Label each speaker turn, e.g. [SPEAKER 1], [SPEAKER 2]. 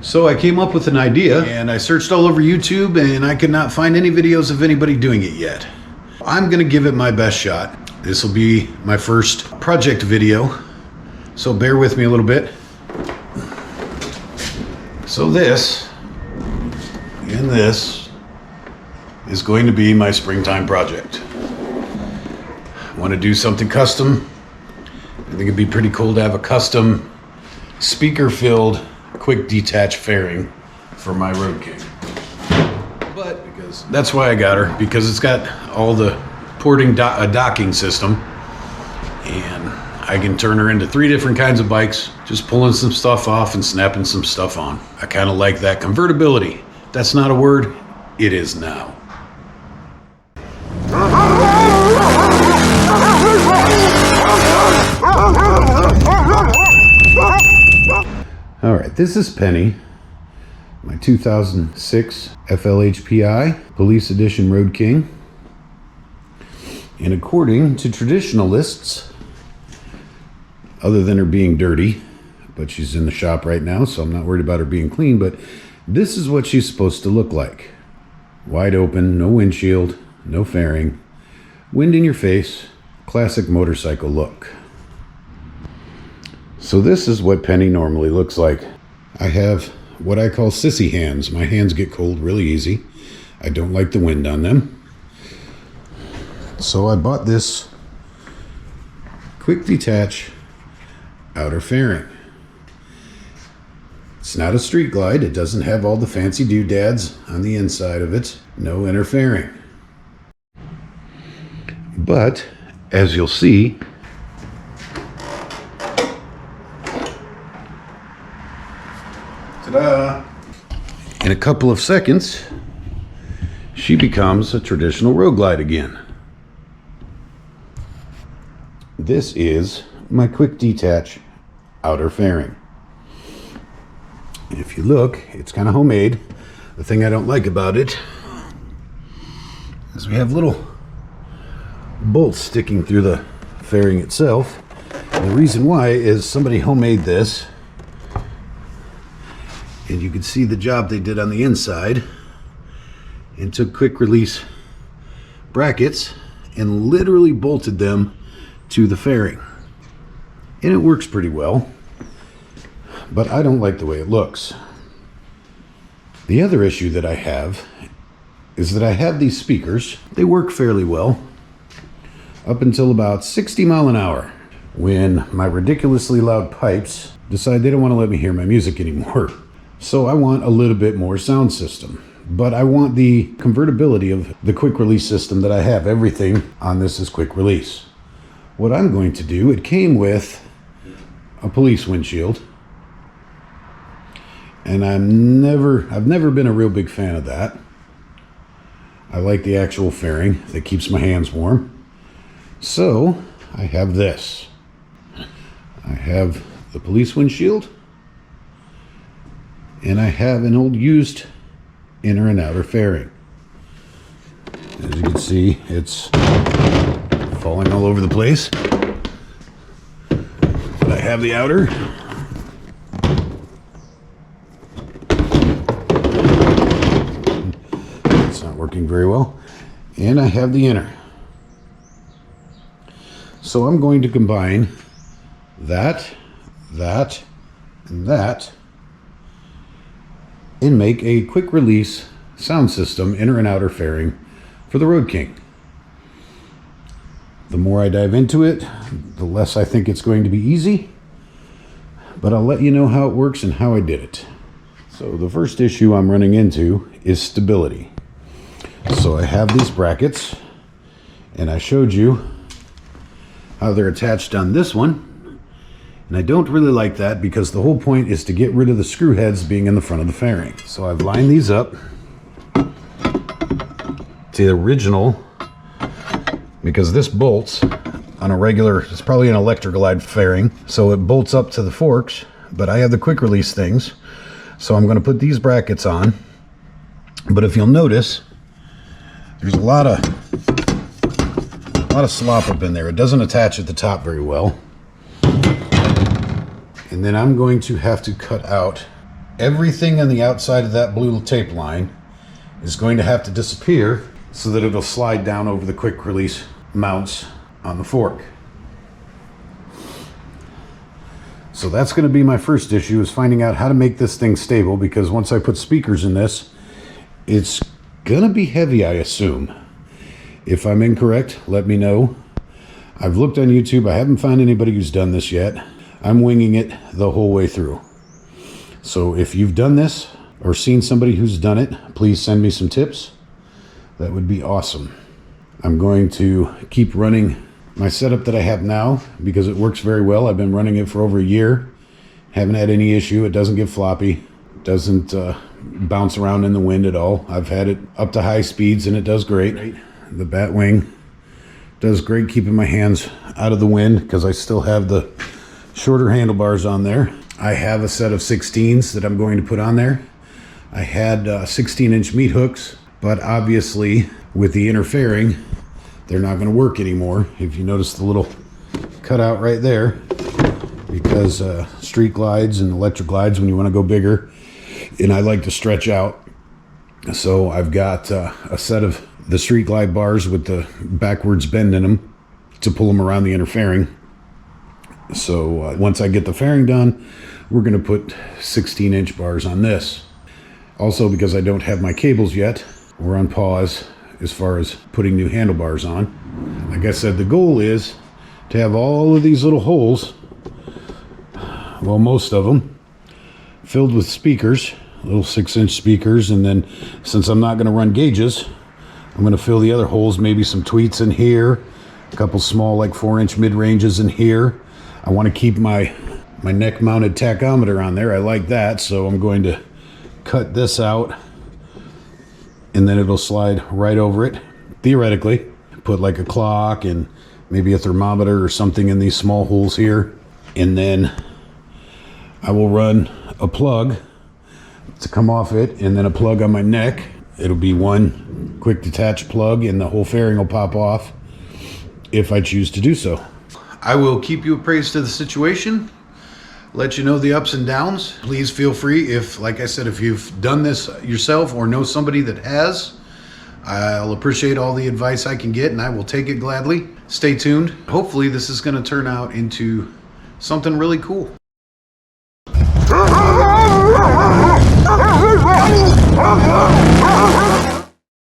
[SPEAKER 1] So I came up with an idea and I searched all over YouTube and I could not find any videos of anybody doing it yet. I'm gonna give it my best shot. This will be my first project video, so bear with me a little bit. So this and this is going to be my springtime project. I want to do something custom. I think it'd be pretty cool to have a custom speaker-filled quick detach fairing for my Road King. But because that's why I got her, because it's got all the porting a docking system, and I can turn her into 3 different kinds of bikes, just pulling some stuff off and snapping some stuff on. I kind of like that convertibility. That's not a word, it is now. All right, this is Penny, my 2006 FLHPI Police Edition Road King. And according to traditionalists, other than her being dirty, but she's in the shop right now, so I'm not worried about her being clean, but this is what she's supposed to look like. Wide open, no windshield, no fairing, wind in your face, classic motorcycle look. So this is what Penny normally looks like. I have what I call sissy hands. My hands get cold really easy. I don't like the wind on them. So I bought this quick detach outer fairing. It's not a street glide. It doesn't have all the fancy doodads on the inside of it. No inner fairing. But as you'll see, ta-da! In a couple of seconds, she becomes a traditional road glide again. This is my quick detach outer fairing. If you look, it's kind of homemade. The thing I don't like about it is we have little bolts sticking through the fairing itself. And the reason why is somebody homemade this, and you can see the job they did on the inside, and took quick release brackets and literally bolted them to the fairing. And it works pretty well, but I don't like the way it looks. The other issue that I have is that I have these speakers. They work fairly well up until about 60 miles an hour, when my ridiculously loud pipes decide they don't want to let me hear my music anymore. So I want a little bit more sound system, but I want the convertibility of the quick release system that I have. Everything on this is quick release. What I'm going to do, it came with a police windshield, and I've never been a real big fan of that. I like the actual fairing that keeps my hands warm. So I have this. I have the police windshield, and I have an old used inner and outer fairing. As you can see, it's falling all over the place. But I have the outer. It's not working very well. And I have the inner. So I'm going to combine that, and that, and make a quick release sound system, inner and outer fairing, for the Road King. The more I dive into it, the less I think it's going to be easy, but I'll let you know how it works and how I did it. So the first issue I'm running into is stability. So I have these brackets, and I showed you how they're attached on this one, and I don't really like that because the whole point is to get rid of the screw heads being in the front of the fairing. So I've lined these up to the original, because this bolts on a regular, it's probably an electric glide fairing, so it bolts up to the forks, but I have the quick release things, so I'm going to put these brackets on. But if you'll notice, there's a lot of slop up in there. It doesn't attach at the top very well. And then I'm going to have to cut out everything on the outside of that blue tape line is going to have to disappear so that it'll slide down over the quick release mounts on the fork. So that's going to be my first issue, is finding out how to make this thing stable, because once I put speakers in this, it's going to be heavy, I assume. If I'm incorrect, let me know. I've looked on YouTube. I haven't found anybody who's done this yet. I'm winging it the whole way through. So if you've done this or seen somebody who's done it, please send me some tips. That would be awesome. I'm going to keep running my setup that I have now because it works very well. I've been running it for over a year. Haven't had any issue. It doesn't get floppy. It doesn't bounce around in the wind at all. I've had it up to high speeds and it does great. The Batwing does great keeping my hands out of the wind because I still have the shorter handlebars on there. I have a set of 16s that I'm going to put on there. I had 16-inch meat hooks, but obviously with the interfering, they're not going to work anymore. If you notice the little cutout right there, because street glides and electric glides, when you want to go bigger, and I like to stretch out. So I've got a set of the street glide bars with the backwards bend in them to pull them around the interfering. So once I get the fairing done, we're going to put 16-inch bars on this. Also, because I don't have my cables yet, we're on pause as far as putting new handlebars on. Like I said, the goal is to have all of these little holes, well, most of them, filled with speakers, little 6-inch speakers, and then since I'm not going to run gauges, I'm going to fill the other holes, maybe some tweets in here, a couple small like 4-inch mid-ranges in here. I want to keep my neck mounted tachometer on there. I like that, so I'm going to cut this out and then it'll slide right over it. Theoretically, put like a clock and maybe a thermometer or something in these small holes here, and then I will run a plug to come off it and then a plug on my neck. It'll be one quick detach plug and the whole fairing will pop off if I choose to do so. I will keep you appraised to the situation, let you know the ups and downs. Please feel free, if, like I said, if you've done this yourself or know somebody that has, I'll appreciate all the advice I can get and I will take it gladly. Stay tuned. Hopefully this is going to turn out into something really cool.